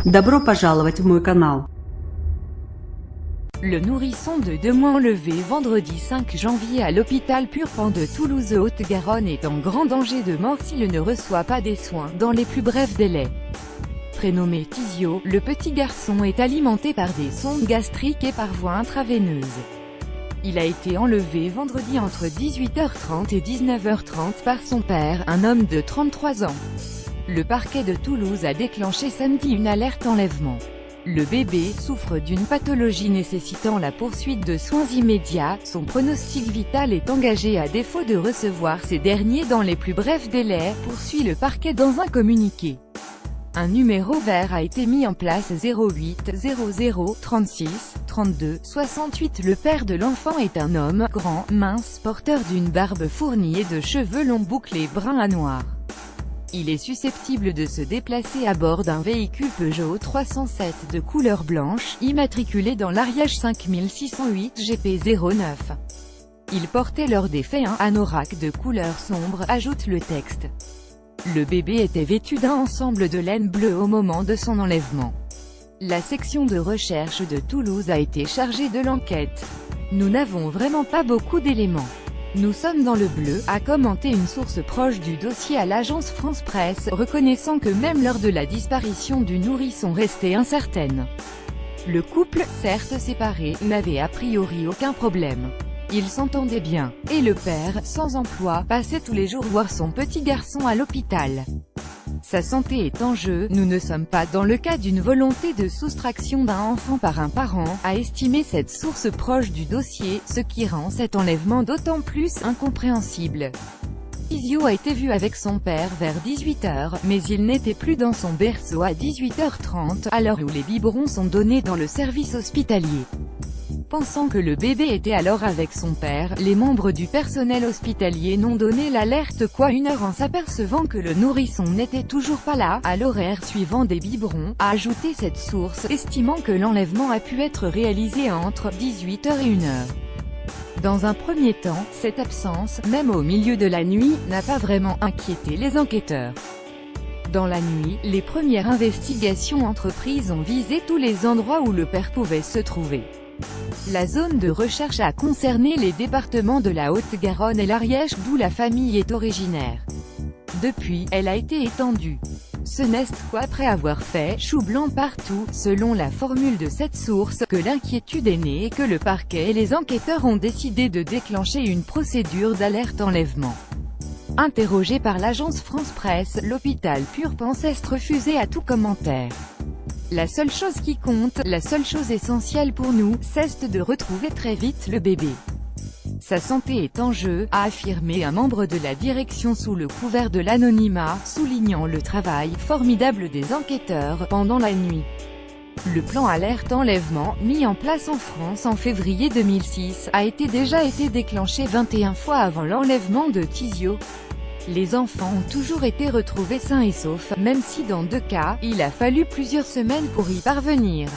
Добро пожаловать в мой канал. Le nourrisson de 2 mois enlevé vendredi 5 janvier à l'hôpital Purpan de Toulouse-Haute-Garonne est en grand danger de mort s'il ne reçoit pas des soins dans les plus brefs délais. Prénommé Tizio, le petit garçon est alimenté par des sondes gastriques et par voie intraveineuse. Il a été enlevé vendredi entre 18h30 et 19h30 par son père, un homme de 33 ans. Le parquet de Toulouse a déclenché samedi une alerte enlèvement. Le bébé souffre d'une pathologie nécessitant la poursuite de soins immédiats, son pronostic vital est engagé à défaut de recevoir ces derniers dans les plus brefs délais, poursuit le parquet dans un communiqué. Un numéro vert a été mis en place 08 00 36 32 68. Le père de l'enfant est un homme, grand, mince, porteur d'une barbe fournie et de cheveux longs bouclés bruns à noirs. Il est susceptible de se déplacer à bord d'un véhicule Peugeot 307 de couleur blanche, immatriculé dans l'Ariège 5608 GP09. Il portait lors des faits un anorak de couleur sombre, ajoute le texte. Le bébé était vêtu d'un ensemble de laine bleue au moment de son enlèvement. La section de recherche de Toulouse a été chargée de l'enquête. Nous n'avons vraiment pas beaucoup d'éléments. Nous sommes dans le bleu, a commenté une source proche du dossier à l'agence France Presse, reconnaissant que même lors de la disparition du nourrisson restait incertaine. Le couple, certes séparé, n'avait a priori aucun problème. Ils s'entendaient bien, et le père, sans emploi, passait tous les jours voir son petit garçon à l'hôpital. Sa santé est en jeu, nous ne sommes pas dans le cas d'une volonté de soustraction d'un enfant par un parent, a estimé cette source proche du dossier, ce qui rend cet enlèvement d'autant plus incompréhensible. Tizio a été vu avec son père vers 18h, mais il n'était plus dans son berceau à 18h30, à l'heure où les biberons sont donnés dans le service hospitalier. Pensant que le bébé était alors avec son père, les membres du personnel hospitalier n'ont donné l'alerte qu'une heure en s'apercevant que le nourrisson n'était toujours pas là, à l'horaire suivant des biberons, a ajouté cette source, estimant que l'enlèvement a pu être réalisé entre 18h et 1h. Dans un premier temps, cette absence, même au milieu de la nuit, n'a pas vraiment inquiété les enquêteurs. Dans la nuit, les premières investigations entreprises ont visé tous les endroits où le père pouvait se trouver. La zone de recherche a concerné les départements de la Haute-Garonne et l'Ariège, d'où la famille est originaire. Depuis, elle a été étendue. Ce n'est qu'après avoir fait « chou blanc partout », selon la formule de cette source, que l'inquiétude est née et que le parquet et les enquêteurs ont décidé de déclencher une procédure d'alerte enlèvement. Interrogé par l'agence France Presse, l'hôpital Purpan s'est refusé à tout commentaire. La seule chose qui compte, la seule chose essentielle pour nous, c'est de retrouver très vite le bébé. Sa santé est en jeu, a affirmé un membre de la direction sous le couvert de l'anonymat, soulignant le travail formidable des enquêteurs pendant la nuit. Le plan alerte enlèvement, mis en place en France en février 2006, a déjà été déclenché 21 fois avant l'enlèvement de Tizio. Les enfants ont toujours été retrouvés sains et saufs, même si dans 2 cas, il a fallu plusieurs semaines pour y parvenir.